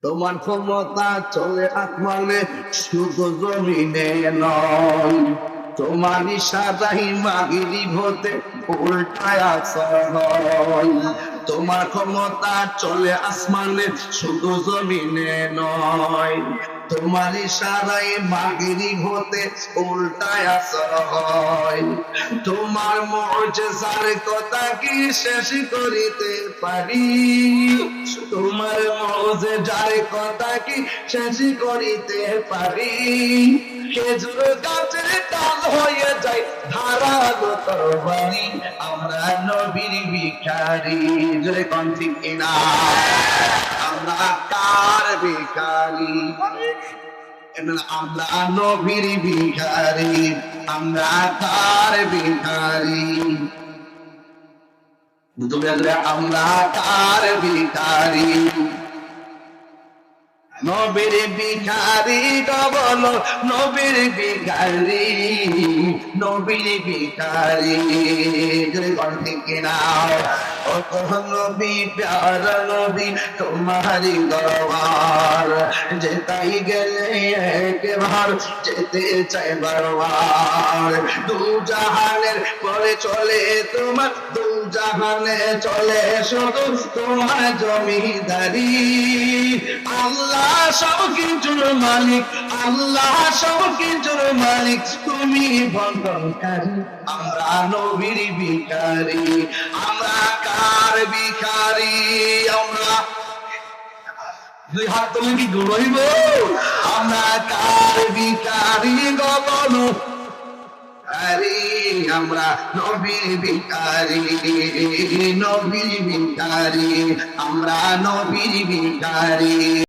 তোমার ক্ষমতা চলে আসমানে শুধু জমিনে নয়, তোমার ইশারায় মাগরিব হতে উল্টায় আসর হয়। তোমার ক্ষমতা চলে আসমানে শুধু জমিনে নয়, তোমার ইশারায় মাগরিব হতে উল্টায় আসর হয়। তোমার মুজিজার কথা কি শেষ করিতে পারি, তোমার মুজিজার কথা কি শেষ করিতে পারি। খেজুর গাছের ডাল হয়ে যায় ধারালো তরবারি, আমরা নবীর ভিখারি। জোরে কোন ঠিক কিনা? আমরা কার ভিখারি? আমরা নবীর ভিখারি, আমরা কার ভিখারি? আমরা কার ভিখারি? নবীর ভিখারি বল, নবীর ভিখারি, নবীর ভিখারি। ঠিক না? নবী প্যারা নবী তোমারি দরবার, যেতাই গেলে একবার যেতে চাই বারবার। দু জাহানের পরে চলে তোমার, দু জাহানে চলে শুধু তোমার জমিদারি। আল্লাহ সব কিছুর মালিক, আল্লাহ সব কিছুর মালিক, তুমি বন্ধনকারী। আমরা নবীর ভিখারি, আমরা কার ভিখারি? আমরা দুই হাত তুলে কি গড়ইব? আমরা কার ভিখারি গো বলো? আরে আমরা নবীর ভিখারি, নবীর ভিখারি, আমরা নবীর ভিখারি।